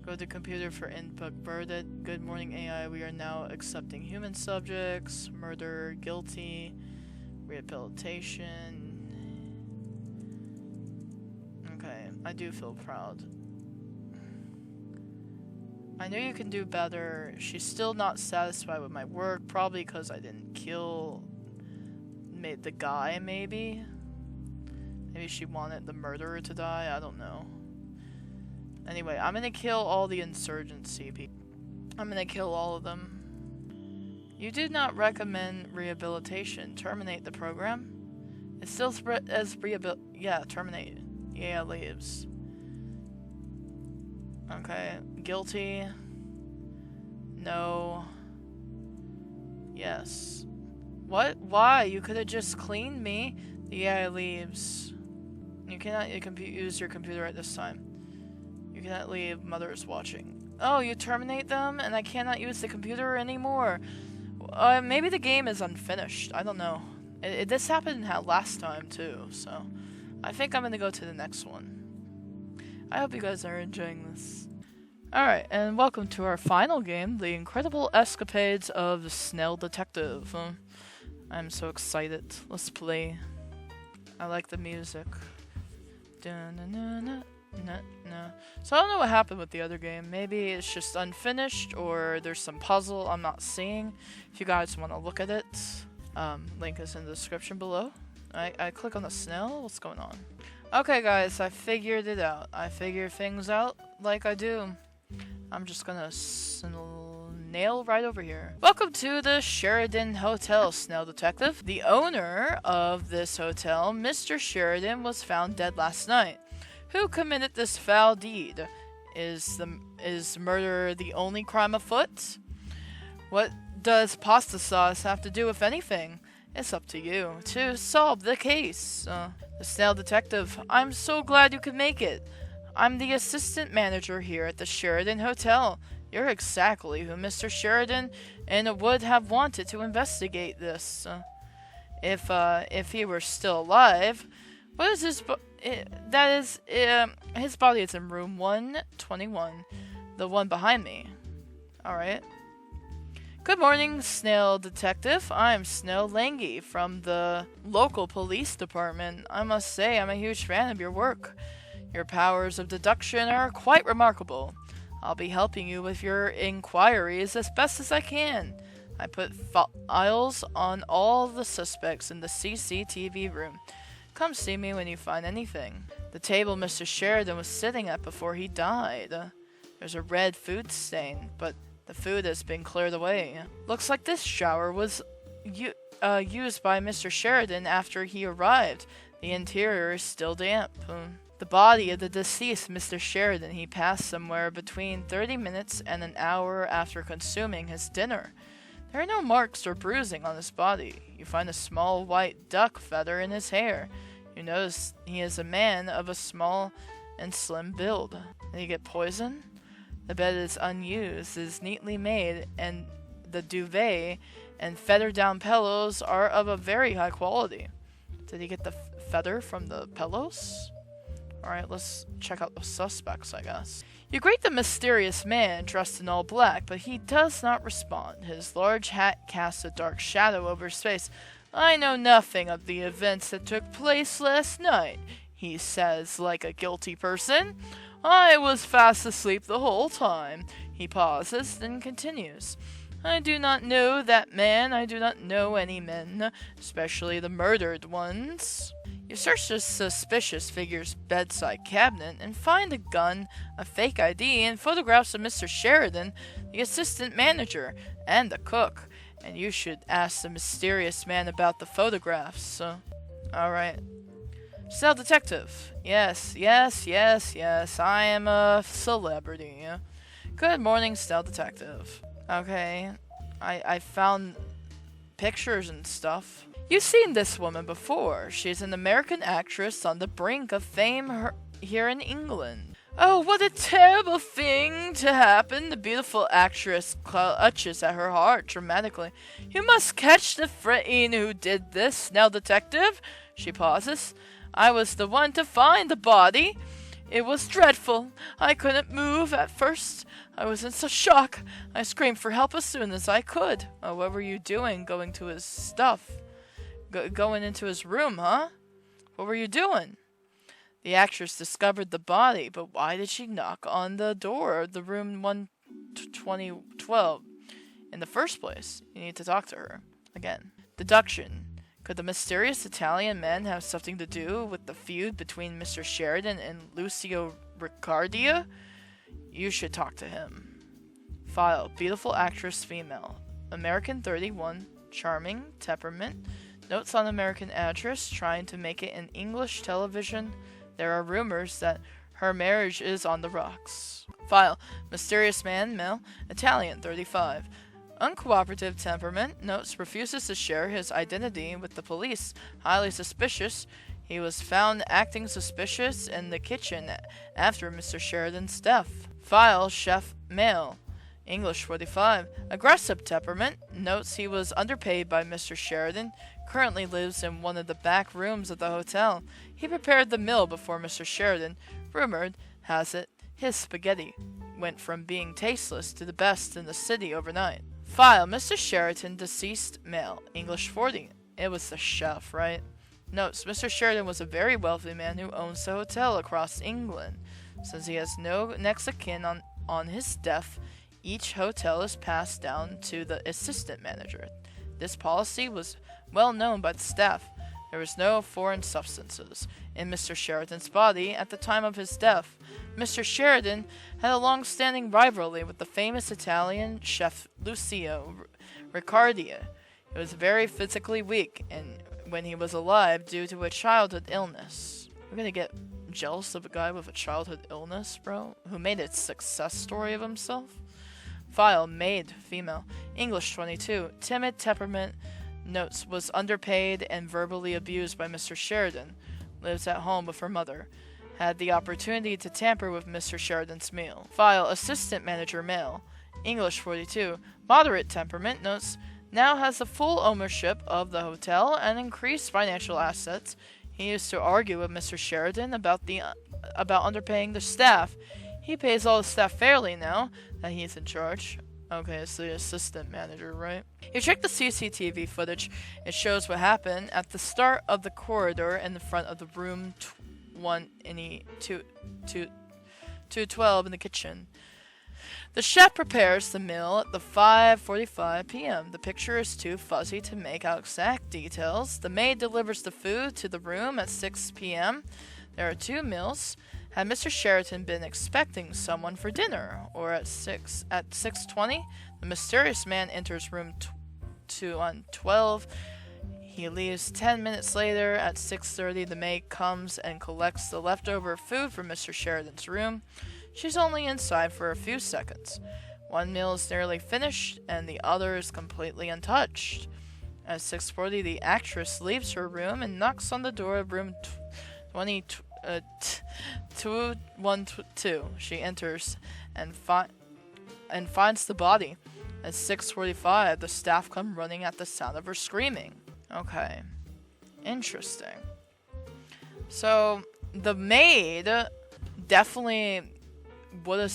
Go to computer for input. Verdict. Good morning, AI. We are now accepting human subjects. Murder. Guilty. Rehabilitation. Okay, I do feel proud. I know you can do better. She's still not satisfied with my work, probably because I didn't kill the guy, maybe? Maybe she wanted the murderer to die, I don't know. Anyway, I'm gonna kill all the insurgency people. I'm gonna kill all of them. You did not recommend rehabilitation. Terminate the program? It still spread as yeah, terminate. Yeah, leaves. Okay, guilty. No. Yes. What? Why? You could have just cleaned me. The AI leaves. You cannot use your computer at this time. You cannot leave. Mother is watching. Oh, you terminate them and I cannot use the computer anymore. Maybe the game is unfinished. I don't know. This happened last time too, so I think I'm gonna go to the next one. I hope you guys are enjoying this. Alright, and welcome to our final game, The Incredible Escapades of the Snail Detective. I'm so excited. Let's play. I like the music. So I don't know what happened with the other game. Maybe it's just unfinished, or there's some puzzle I'm not seeing. If you guys want to look at it, link is in the description below. I click on the snail. What's going on? Okay, guys, I figured it out. I figure things out like I do. I'm just gonna nail right over here. Welcome to the Sheridan Hotel, Snail Detective. The owner of this hotel, Mr. Sheridan, was found dead last night. Who committed this foul deed? Is murder the only crime afoot? What does pasta sauce have to do with anything? It's up to you to solve the case. The Snail Detective, I'm so glad you could make it. I'm the assistant manager here at the Sheridan Hotel. You're exactly who Mr. Sheridan and would have wanted to investigate this. If he were still alive. What is his his body is in room 121, the one behind me. Alright. Good morning, Snail Detective. I'm Snail Langy from the local police department. I must say I'm a huge fan of your work. Your powers of deduction are quite remarkable. I'll be helping you with your inquiries as best as I can. I put files on all the suspects in the CCTV room. Come see me when you find anything. The table Mr. Sheridan was sitting at before he died. There's a red food stain, but the food has been cleared away. Looks like this shower was used by Mr. Sheridan after he arrived. The interior is still damp. The body of the deceased Mr. Sheridan he passed somewhere between 30 minutes and an hour after consuming his dinner. There are no marks or bruising on his body. You find a small white duck feather in his hair. You notice he is a man of a small and slim build. Did he get poisoned? The bed is unused, is neatly made, and the duvet and feather-down pillows are of a very high quality. Did he get the feather from the pillows? Alright, let's check out the suspects, I guess. You greet the mysterious man dressed in all black, but he does not respond. His large hat casts a dark shadow over his face. I know nothing of the events that took place last night, he says like a guilty person. I was fast asleep the whole time. He pauses, then continues. I do not know that man. I do not know any men, especially the murdered ones. You search the suspicious figure's bedside cabinet and find a gun, a fake ID, and photographs of Mr. Sheridan, the assistant manager, and the cook. And you should ask the mysterious man about the photographs. Alright. Snail Detective. Yes. I am a celebrity. Good morning, Snail Detective. Okay. I found pictures and stuff. You've seen this woman before. She's an American actress on the brink of fame here in England. Oh, what a terrible thing to happen. The beautiful actress clutches at her heart dramatically. You must catch the fiend who did this, Snail Detective. She pauses. I was the one to find the body. It was dreadful. I couldn't move at first. I was in such shock. I screamed for help as soon as I could. Oh, what were you doing going to his stuff? Going into his room, huh? What were you doing? The actress discovered the body, but why did she knock on the door of the room 12012 in the first place? You need to talk to her. Again. Deduction. Could the mysterious Italian man have something to do with the feud between Mr. Sheridan and Lucio Riccardia? You should talk to him. File. Beautiful actress female. American 31. Charming. Temperament. Notes on American actress trying to make it in English television. There are rumors that her marriage is on the rocks. File. Mysterious man. Male. Italian 35. Uncooperative temperament. Notes refuses to share his identity with the police. Highly suspicious. He was found acting suspicious in the kitchen after Mr. Sheridan's death. File. Chef male. English 45. Aggressive temperament. Notes he was underpaid by Mr. Sheridan. Currently lives in one of the back rooms of the hotel. He prepared the meal before Mr. Sheridan. Rumored has it his spaghetti went from being tasteless to the best in the city overnight. File. Mr. Sheridan, deceased male. English 40. It was the chef, right? Notes. Mr. Sheridan was a very wealthy man who owns a hotel across England. Since he has no next of kin on his death, each hotel is passed down to the assistant manager. This policy was well known by the staff. There was no foreign substances in Mr. Sheridan's body at the time of his death. Mr. Sheridan had a long-standing rivalry with the famous Italian chef Lucio Riccardia. He was very physically weak and when he was alive due to a childhood illness. We're gonna get jealous of a guy with a childhood illness, bro, who made a success story of himself. File. Maid. Female. English 22. Timid temperament. Notes. Was underpaid and verbally abused by Mr. Sheridan. Lives at home with her mother. Had the opportunity to tamper with Mr. Sheridan's meal. File. Assistant manager. Male. English 42. Moderate temperament. Notes. Now has the full ownership of the hotel and increased financial assets. He used to argue with Mr. Sheridan about underpaying the staff. He pays all the staff fairly now that he's in charge. Okay, it's the assistant manager, right? You check the CCTV footage. It shows what happened at the start of the corridor in the front of the room 212 in the kitchen. The chef prepares the meal at the 5:45 p.m. The picture is too fuzzy to make out exact details. The maid delivers the food to the room at 6 p.m. There are 2 meals. Had Mr. Sheridan been expecting someone for dinner, or at 6:20, the mysterious man enters room 212. He leaves 10 minutes later. At 6:30, the maid comes and collects the leftover food from Mr. Sheridan's room. She's only inside for a few seconds. One meal is nearly finished, and the other is completely untouched. At 6:40, the actress leaves her room and knocks on the door of room 212. She enters and finds the body. At 6:45, the staff come running at the sound of her screaming. Okay. Interesting. So, the maid definitely would have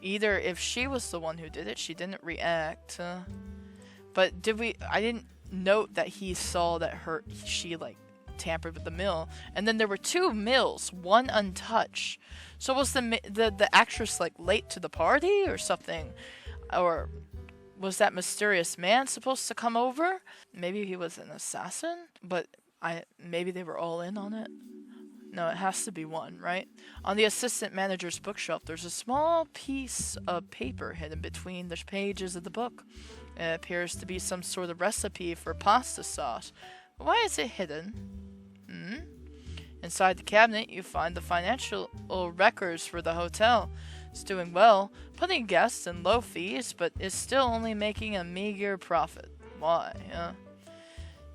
either, if she was the one who did it, she didn't react. But I didn't note that he saw that she tampered with the meal. And then there were 2 meals, one untouched. So was the actress late to the party or something? Or was that mysterious man supposed to come over? Maybe he was an assassin, but maybe they were all in on it. No, it has to be one, right? On the assistant manager's bookshelf, there's a small piece of paper hidden between the pages of the book. It appears to be some sort of recipe for pasta sauce. Why is it hidden? Inside the cabinet, you find the financial records for the hotel. It's doing well, putting guests in low fees, but is still only making a meager profit. Why,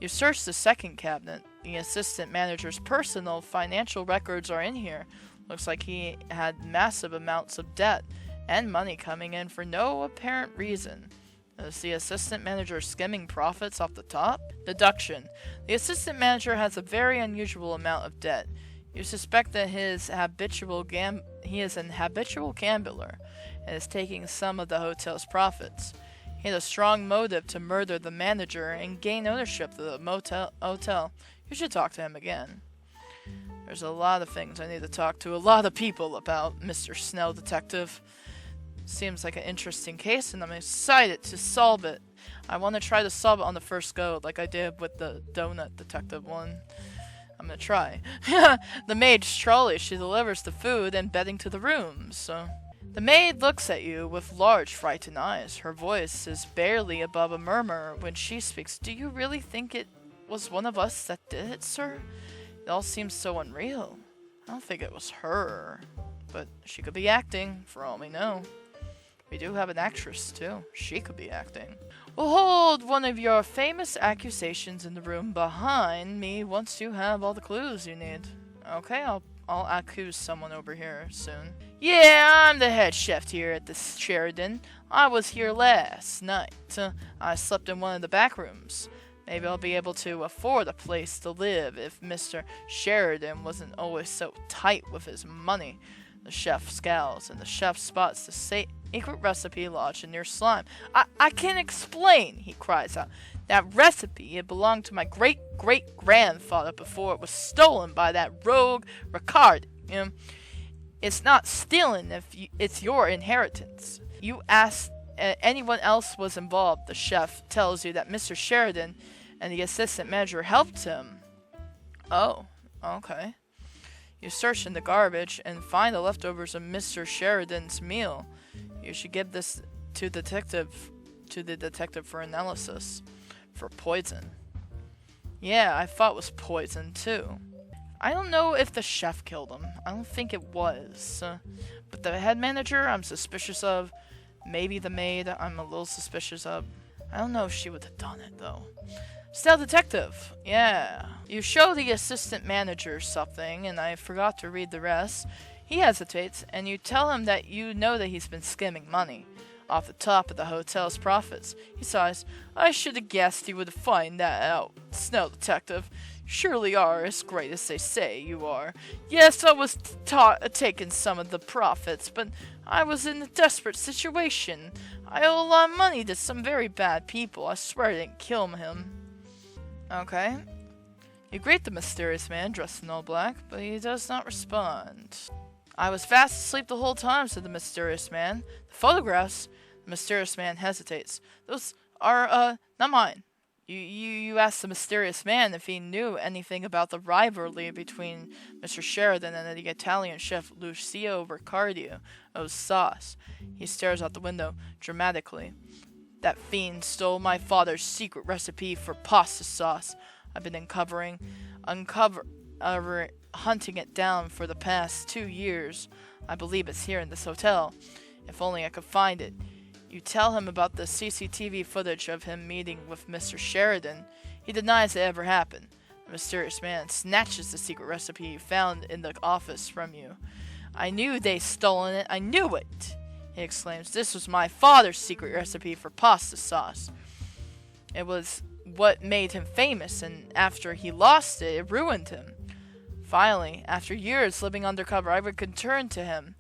You search the second cabinet. The assistant manager's personal financial records are in here. Looks like he had massive amounts of debt and money coming in for no apparent reason. Is the assistant manager skimming profits off the top? Deduction. The assistant manager has a very unusual amount of debt. You suspect that he is an habitual gambler and is taking some of the hotel's profits. He had a strong motive to murder the manager and gain ownership of the hotel. You should talk to him again. There's a lot of things I need to talk to a lot of people about, Mr. Snail Detective. Seems like an interesting case, and I'm excited to solve it. I want to try to solve it on the first go, like I did with the Donut Detective one. I'm gonna try. The maid's trolley. She delivers the food and bedding to the rooms. The maid looks at you with large, frightened eyes. Her voice is barely above a murmur when she speaks. Do you really think it was one of us that did it, sir? It all seems so unreal. I don't think it was her, but she could be acting, for all we know. We do have an actress, too. She could be acting. We'll hold one of your famous accusations in the room behind me once you have all the clues you need. Okay, I'll accuse someone over here soon. Yeah, I'm the head chef here at the Sheridan. I was here last night. I slept in one of the back rooms. Maybe I'll be able to afford a place to live if Mr. Sheridan wasn't always so tight with his money. The chef scowls, and the chef spots the secret recipe lodged in your slime. I can't explain, he cries out. That recipe, it belonged to my great-great-grandfather before it was stolen by that rogue Ricard. It's not stealing if it's your inheritance. You ask anyone else was involved. The chef tells you that Mr. Sheridan and the assistant manager helped him. Oh, okay. You search in the garbage and find the leftovers of Mr. Sheridan's meal. You should give this to the detective for analysis. For poison. Yeah, I thought it was poison too. I don't know if the chef killed him. I don't think it was. But the head manager, I'm suspicious of. Maybe the maid, I'm a little suspicious of. I don't know if she would have done it though. Snail Detective. Yeah. You show the assistant manager something, and I forgot to read the rest. He hesitates, and you tell him that you know that he's been skimming money off the top of the hotel's profits. He sighs. I should have guessed you would find that out, Snail Detective. Surely are as great as they say you are. Yes, I was taking some of the profits, but I was in a desperate situation. I owe a lot of money to some very bad people. I swear I didn't kill him. Okay. You greet the mysterious man dressed in all black, but he does not respond. I was fast asleep the whole time, said the mysterious man. The photographs? The mysterious man hesitates. Those are, not mine. You asked the mysterious man if he knew anything about the rivalry between Mr. Sheridan and the Italian chef Lucio Riccardio of Sauce. He stares out the window, dramatically. That fiend stole my father's secret recipe for pasta sauce. I've been hunting it down for the past 2 years. I believe it's here in this hotel. If only I could find it. You tell him about the CCTV footage of him meeting with Mr. Sheridan. He denies it ever happened. The mysterious man snatches the secret recipe you found in the office from you. I knew they'd stolen it. I knew it! He exclaims. This was my father's secret recipe for pasta sauce. It was what made him famous, and after he lost it, it ruined him. Finally, after years living undercover, I would return to him.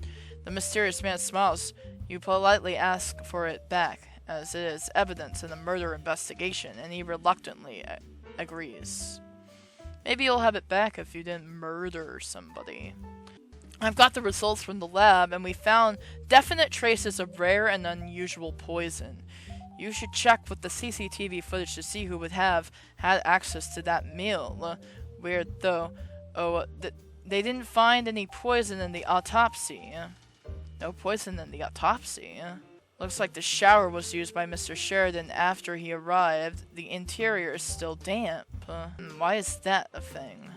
The mysterious man smiles. You politely ask for it back, as it is evidence in a murder investigation, and he reluctantly agrees. Maybe you'll have it back if you didn't murder somebody. I've got the results from the lab, and we found definite traces of rare and unusual poison. You should check with the CCTV footage to see who would have had access to that meal. Weird, though. They didn't find any poison in the autopsy. No poison in the autopsy. Looks like the shower was used by Mr. Sheridan after he arrived. The interior is still damp. Why is that a thing?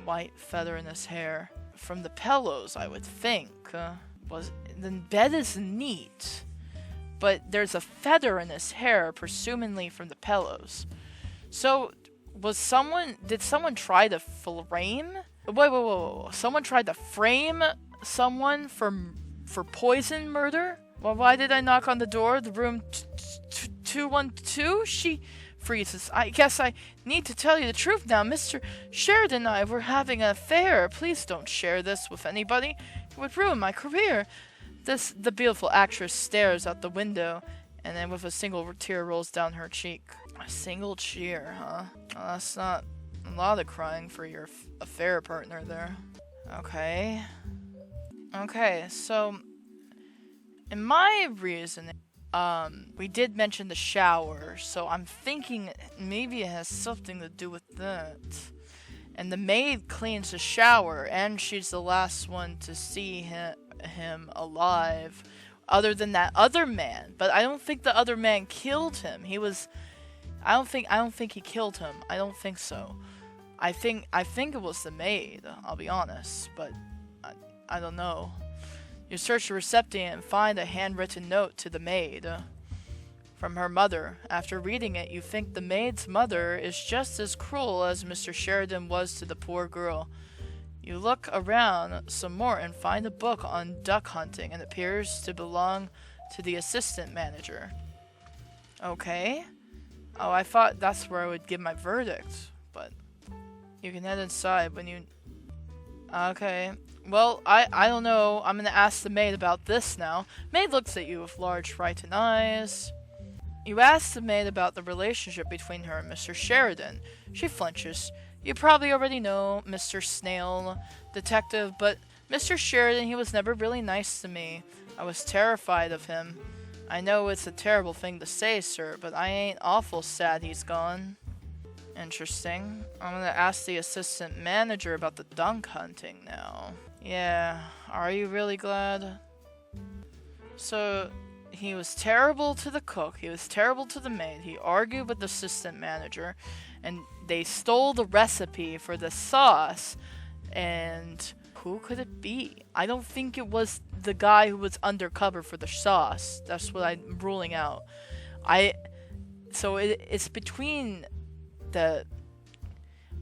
White feather in his hair. From the pillows, I would think. The bed is neat, but there's a feather in his hair, presumably from the pillows. So, did someone try to frame? Wait. Someone tried to frame someone for poison murder? Well, why did I knock on the door? The room 212? She freezes. I guess I need to tell you the truth now. Mr. Sheridan and I were having an affair. Please don't share this with anybody. It would ruin my career. The beautiful actress stares out the window, and then with a single tear rolls down her cheek. A single tear, huh? Well, that's not a lot of crying for your affair partner there. Okay, so in my reasoning, we did mention the shower, so I'm thinking maybe it has something to do with that. And the maid cleans the shower, and she's the last one to see him alive, other than that other man. But I don't think the other man killed him. I don't think he killed him. I don't think so. I think it was the maid. I'll be honest, but I don't know. You search the reception and find a handwritten note to the maid from her mother. After reading it, you think the maid's mother is just as cruel as Mr. Sheridan was to the poor girl. You look around some more and find a book on duck hunting, and it appears to belong to the assistant manager. Okay. Oh, I thought that's where I would give my verdict, but you can head inside when you... Okay. Well, I don't know. I'm gonna ask the maid about this now. Maid looks at you with large frightened eyes. You ask the maid about the relationship between her and Mr. Sheridan. She flinches. You probably already know Mr. Snail Detective, but Mr. Sheridan, he was never really nice to me. I was terrified of him. I know it's a terrible thing to say, sir, but I ain't awful sad he's gone. Interesting. I'm gonna ask the assistant manager about the duck hunting now. Yeah, are you really glad? So, he was terrible to the cook, he was terrible to the maid, he argued with the assistant manager, and they stole the recipe for the sauce, and who could it be? I don't think it was the guy who was undercover for the sauce. That's what I'm ruling out. So it's between the...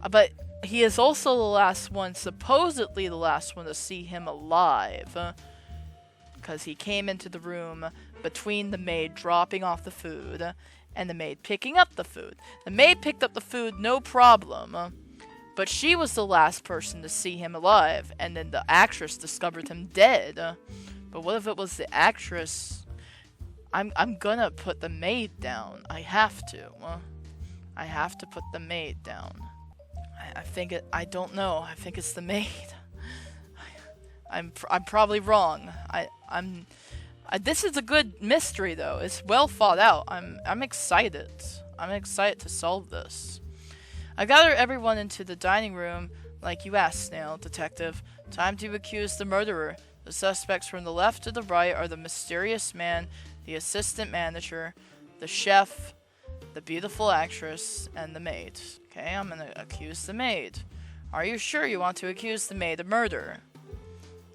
But he is also the last one, supposedly the last one to see him alive. Because he came into the room between the maid dropping off the food and the maid picking up the food. The maid picked up the food, no problem. But she was the last person to see him alive, and then the actress discovered him dead. But what if it was the actress? I'm gonna put the maid down. I have to. I have to put the maid down. I don't know. I think it's the maid. I'm probably wrong. This is a good mystery though. It's well thought out. I'm excited. I'm excited to solve this. I gather everyone into the dining room like you asked, Snail Detective. Time to accuse the murderer. The suspects from the left to the right are the mysterious man, the assistant manager, the chef, the beautiful actress, and the maid. Okay, I'm gonna accuse the maid. Are you sure you want to accuse the maid of murder?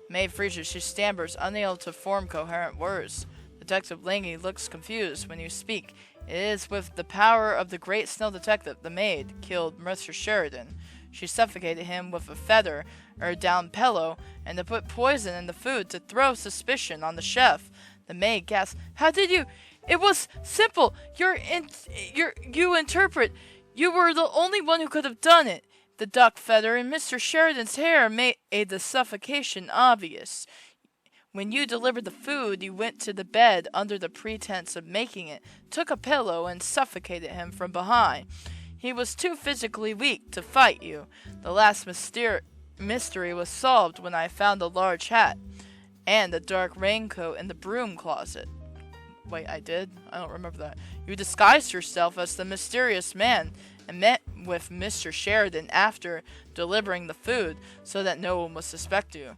Maid freezes. She stammers, unable to form coherent words. Detective Langy looks confused when you speak. It is with the power of the great Snail Detective, the maid killed Mr. Sheridan. She suffocated him with a feather or a down pillow, and to put poison in the food to throw suspicion on the chef. The maid gasps, "How did you? It was simple. You interpret. You were the only one who could have done it. The duck feather in Mr. Sheridan's hair made the suffocation obvious. When you delivered the food, you went to the bed under the pretense of making it, took a pillow, and suffocated him from behind. He was too physically weak to fight you. The last mystery was solved when I found a large hat and a dark raincoat in the broom closet." Wait, I did? I don't remember that. "You disguised yourself as the mysterious man and met with Mr. Sheridan after delivering the food so that no one would suspect you."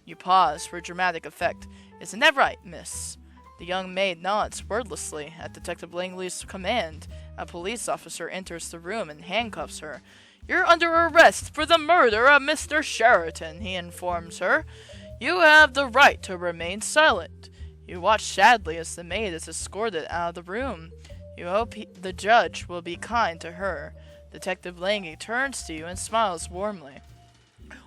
You pause for dramatic effect. "Isn't that right, miss?" The young maid nods wordlessly at Detective Langley's command. A police officer enters the room and handcuffs her. "You're under arrest for the murder of Mr. Sheridan," he informs her. "You have the right to remain silent." You watch sadly as the maid is escorted out of the room. You hope the judge will be kind to her. Detective Langley turns to you and smiles warmly.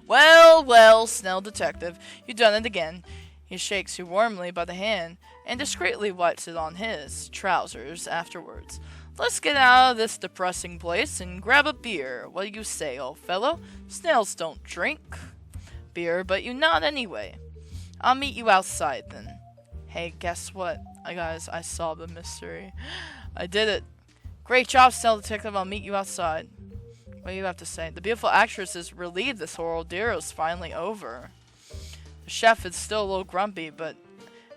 "Well, well, Snail Detective, you've done it again." He shakes you warmly by the hand and discreetly wipes it on his trousers afterwards. "Let's get out of this depressing place and grab a beer. What do you say, old fellow? Snails don't drink beer, but you nod anyway. I'll meet you outside then." Hey, guess what? Guys, I solved the mystery. I did it. "Great job, Snail Detective. I'll meet you outside." What do you have to say? The beautiful actress is relieved this whole ordeal is finally over. The chef is still a little grumpy, but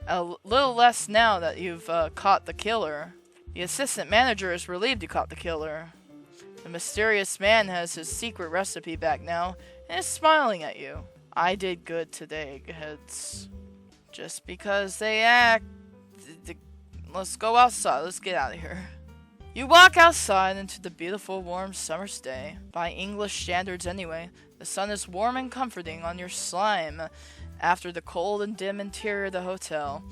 a little less now that you've caught the killer. The assistant manager is relieved you caught the killer. The mysterious man has his secret recipe back now and is smiling at you. I did good today, eggheads. Just because they act... Let's go outside. Let's get out of here. You walk outside into the beautiful warm summer's day. By English standards anyway, the sun is warm and comforting on your slime after the cold and dim interior of the hotel.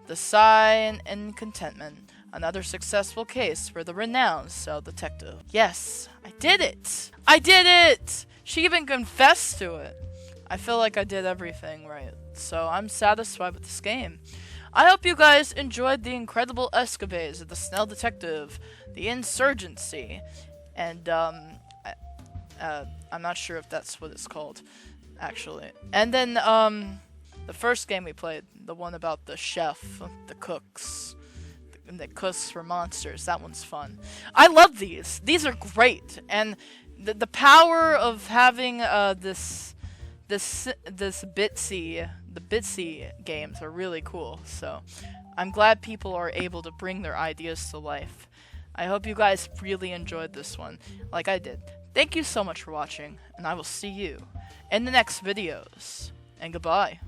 The sigh and contentment. Another successful case for the renowned Snail Detective. Yes, I did it! I did it! She even confessed to it. I feel like I did everything right, so I'm satisfied with this game. I hope you guys enjoyed the incredible escapades of the Snail Detective, the Insurgency, and I'm not sure if that's what it's called, actually. And then the first game we played, the one about the chef, the cooks, the cooks for monsters. That one's fun. I love these. These are great, and the power of having this Bitsy. The Bitsy games are really cool, so I'm glad people are able to bring their ideas to life. I hope you guys really enjoyed this one, like I did. Thank you so much for watching, and I will see you in the next videos. And goodbye.